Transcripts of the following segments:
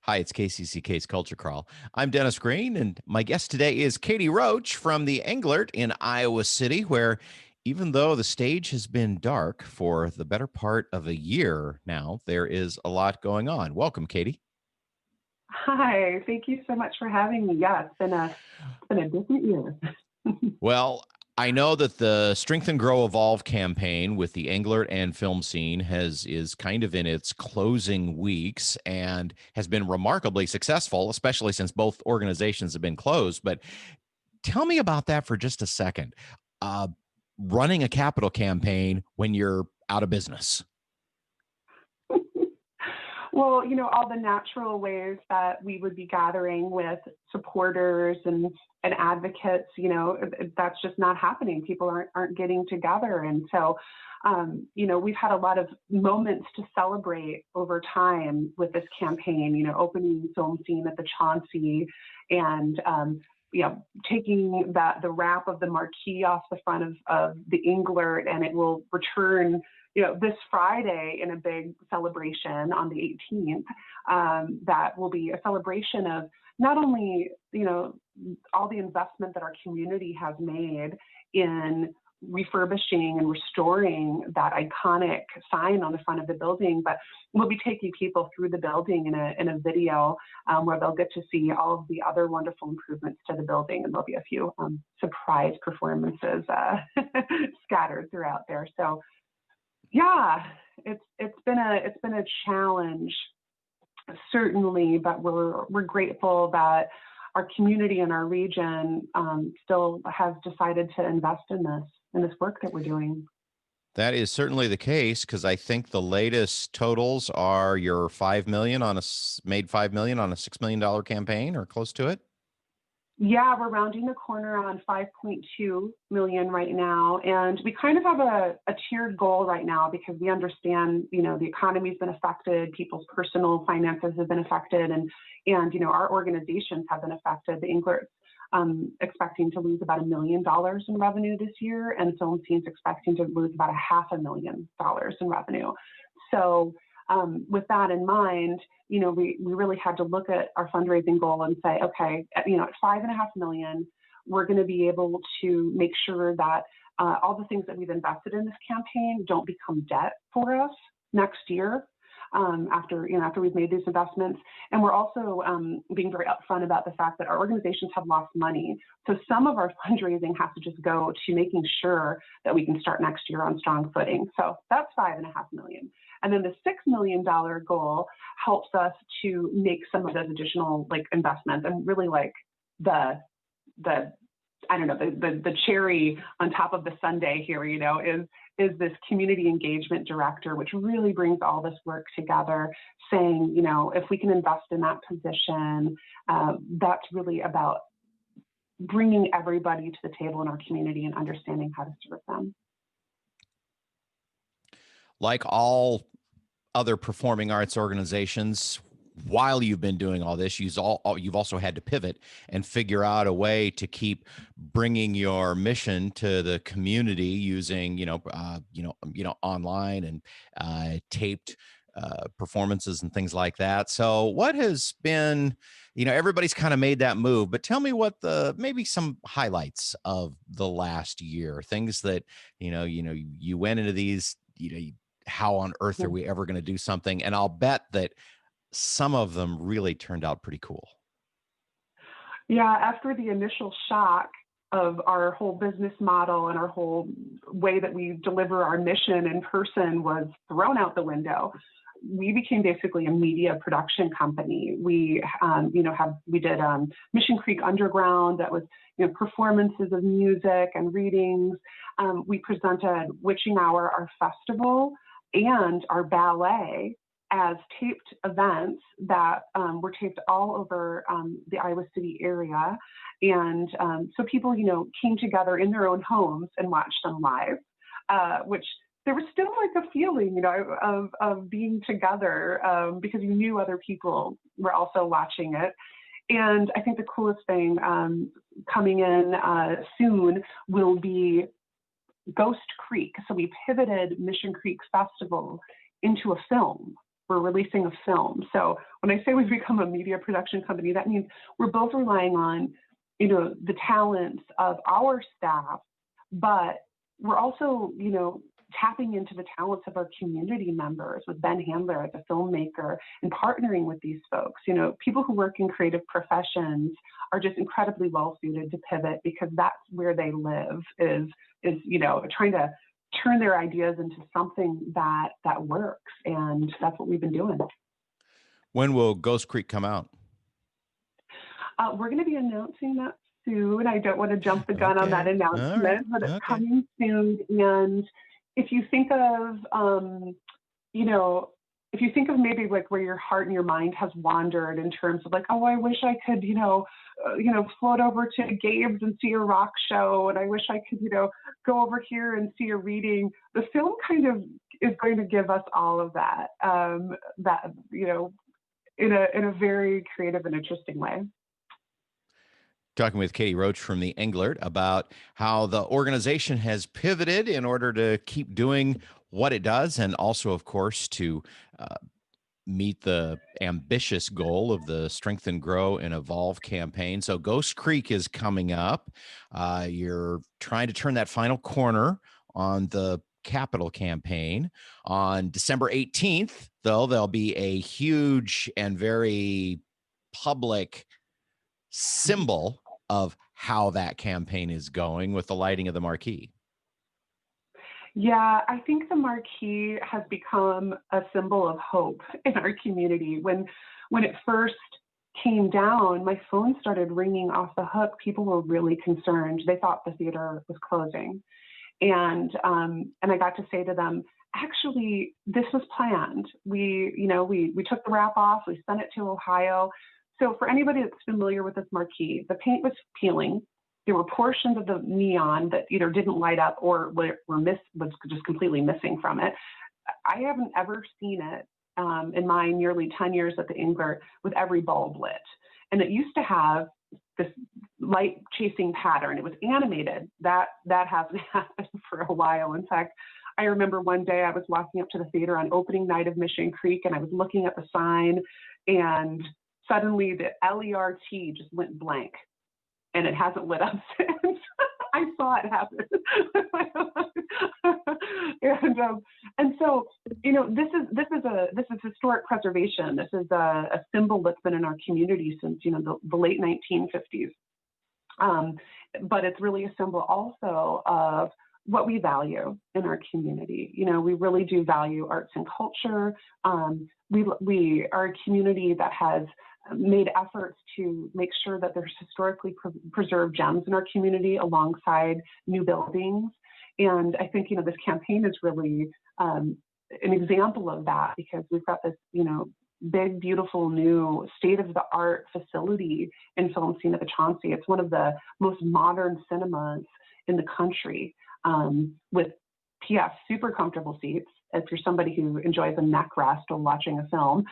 Hi, it's KCCK's Culture Crawl. I'm Dennis Green, and my guest today is Katie Roach from the Englert in Iowa City, where even though the stage has been dark for the better part of a year now, there is a lot going on. Welcome, Katie. Hi, thank you so much for having me. Yeah, it's been a different year. Well, I know that the Strength and Grow Evolve campaign with the Englert and Filmscene is kind of in its closing weeks and has been remarkably successful, especially since both organizations have been closed. But tell me about that for just a second. Uh, Running a capital campaign when you're out of business. Well, all the natural ways that we would be gathering with supporters and advocates, that's just not happening. People aren't getting together. And so, we've had a lot of moments to celebrate over time with this campaign, opening Film Scene at the Chauncey and, taking the wrap of the marquee off the front of the Englert, and it will return this Friday in a big celebration on the 18th. That will be a celebration of not only, all the investment that our community has made in refurbishing and restoring that iconic sign on the front of the building, but we'll be taking people through the building in a video where they'll get to see all of the other wonderful improvements to the building, and there'll be a few surprise performances scattered throughout there. So yeah, it's been a challenge, certainly, but we're grateful that our community and our region still has decided to invest in this work that we're doing. That is certainly the case because I think the latest totals are your 5 million made 5 million on a $6 million campaign or close to it. Yeah, we're rounding the corner on 5.2 million right now. And we kind of have a tiered goal right now because we understand, the economy's been affected, people's personal finances have been affected, and our organizations have been affected. The Englert's expecting to lose about $1 million in revenue this year, and Filmscene's expecting to lose about $500,000 in revenue. So with that in mind, we really had to look at our fundraising goal and say, okay, at 5.5 million, we're going to be able to make sure that all the things that we've invested in this campaign don't become debt for us next year after we've made these investments. And we're also being very upfront about the fact that our organizations have lost money. So some of our fundraising has to just go to making sure that we can start next year on strong footing. So that's 5.5 million. And then the $6 million goal helps us to make some of those additional investments, and really the cherry on top of the sundae here, is this community engagement director, which really brings all this work together, saying, if we can invest in that position, that's really about bringing everybody to the table in our community and understanding how to serve them. Like all other performing arts organizations, while you've been doing all this, you've also had to pivot and figure out a way to keep bringing your mission to the community using, online and taped performances and things like that. So, what has been, everybody's kind of made that move, but tell me what maybe some highlights of the last year, things that you went into these, how on earth are we ever going to do something? And I'll bet that some of them really turned out pretty cool. Yeah, after the initial shock of our whole business model and our whole way that we deliver our mission in person was thrown out the window, we became basically a media production company. We, we did Mission Creek Underground, that was, performances of music and readings. We presented Witching Hour, our festival, and our ballet as taped events that were taped all over the Iowa City area. And so people, came together in their own homes and watched them live, which there was still a feeling, of being together because you knew other people were also watching it. And I think the coolest thing coming in soon will be Ghost Creek. So we pivoted Mission Creek Festival into a film. we're releasing a film. So when I say we've become a media production company, that means we're both relying on, the talents of our staff, but we're also, tapping into the talents of our community members with Ben Handler as a filmmaker and partnering with these folks. People who work in creative professions are just incredibly well suited to pivot because that's where they live is trying to turn their ideas into something that works. And that's what we've been doing. When will Ghost Creek come out? We're going to be announcing that soon. I don't want to jump the gun on that announcement, but it's coming soon. And if you think of, if you think of maybe like where your heart and your mind has wandered in terms of like, oh, I wish I could, float over to Gabe's and see a rock show, and I wish I could, go over here and see a reading. The film kind of is going to give us all of that, in a very creative and interesting way. Talking with Katie Roach from the Englert about how the organization has pivoted in order to keep doing what it does, and also, of course, to meet the ambitious goal of the Strengthen, Grow, and Evolve campaign. So Ghost Creek is coming up. You're trying to turn that final corner on the capital campaign. On December 18th, though, there'll be a huge and very public symbol of how that campaign is going with the lighting of the marquee. Yeah, I think the marquee has become a symbol of hope in our community. When it first came down, my phone started ringing off the hook. People were really concerned. They thought the theater was closing. And I got to say to them, actually, this was planned. We took the wrap off, we sent it to Ohio. So for anybody that's familiar with this marquee, the paint was peeling. There were portions of the neon that either didn't light up or was just completely missing from it. I haven't ever seen it in my nearly 10 years at the Englert with every bulb lit. And it used to have this light chasing pattern. It was animated. That hasn't happened for a while. In fact, I remember one day I was walking up to the theater on opening night of Mission Creek, and I was looking at the sign, and suddenly the LERT just went blank, and it hasn't lit up since. I saw it happen. and so, this is historic preservation. This is a symbol that's been in our community since, the late 1950s. But it's really a symbol also of what we value in our community. We really do value arts and culture. We are a community that has made efforts to make sure that there's historically preserved gems in our community alongside new buildings. And I think, this campaign is really an example of that, because we've got this, big, beautiful, new state-of-the-art facility in Filmscene at the Chauncey. It's one of the most modern cinemas in the country, with PS super comfortable seats. If you're somebody who enjoys a neck rest while watching a film,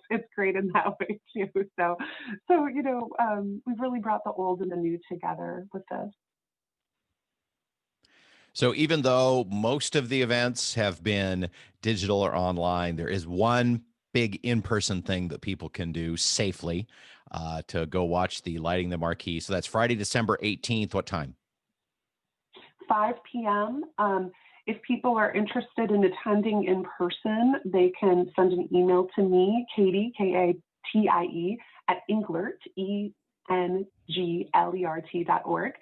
it's great in that way too. So we've really brought the old and the new together with this. So even though most of the events have been digital or online, there is one big in-person thing that people can do safely to go watch the Lighting the Marquee. So that's Friday, December 18th. What time? 5 p.m. If people are interested in attending in person, they can send an email to me, Katie, Katie, at Englert, ENGLERT.org.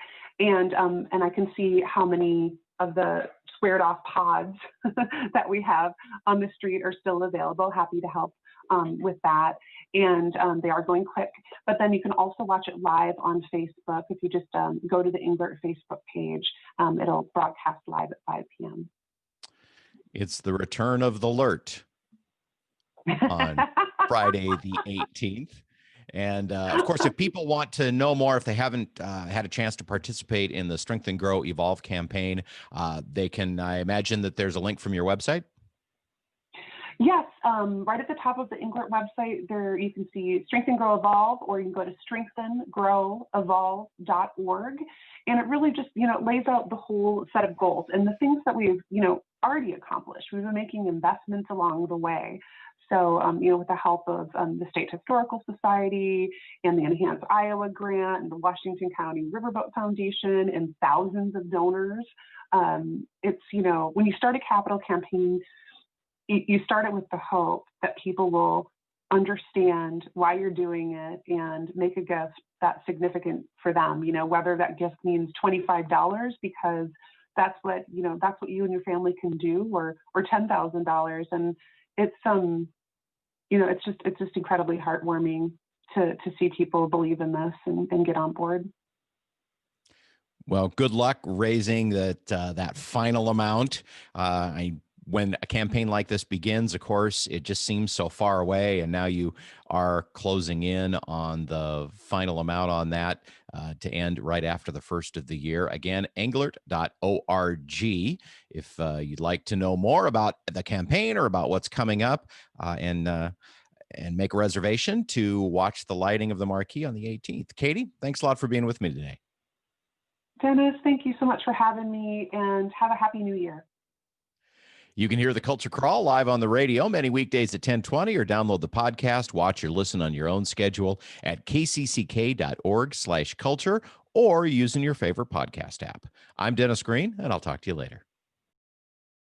And I can see how many of the squared off pods that we have on the street are still available. Happy to help with that. And they are going quick. But then you can also watch it live on Facebook. If you just go to the Englert Facebook page, it'll broadcast live at 5 p.m. It's the return of the LERT on Friday the 18th. And of course, if people want to know more, if they haven't had a chance to participate in the Strengthen, Grow, Evolve campaign, they can, I imagine that there's a link from your website. Yes, right at the top of the Englert website, there you can see Strengthen, Grow, Evolve, or you can go to strengthengrowevolve.org, and it really just lays out the whole set of goals and the things that we've already accomplished. We've been making investments along the way. So, with the help of the State Historical Society and the Enhance Iowa Grant and the Washington County Riverboat Foundation and thousands of donors, it's when you start a capital campaign, you start it with the hope that people will understand why you're doing it and make a gift that's significant for them. Whether that gift means $25 because that's what you and your family can do, or $10,000. And it's it's just incredibly heartwarming to see people believe in this and get on board. Well, good luck raising that final amount. When a campaign like this begins, of course, it just seems so far away, and now you are closing in on the final amount on that to end right after the first of the year. Again, englert.org if you'd like to know more about the campaign or about what's coming up, and make a reservation to watch the lighting of the marquee on the 18th. Katie, thanks a lot for being with me today. Dennis, thank you so much for having me, and have a happy new year. You can hear the Culture Crawl live on the radio many weekdays at 10:20, or download the podcast, watch or listen on your own schedule at kcck.org/culture, or using your favorite podcast app. I'm Dennis Green, and I'll talk to you later.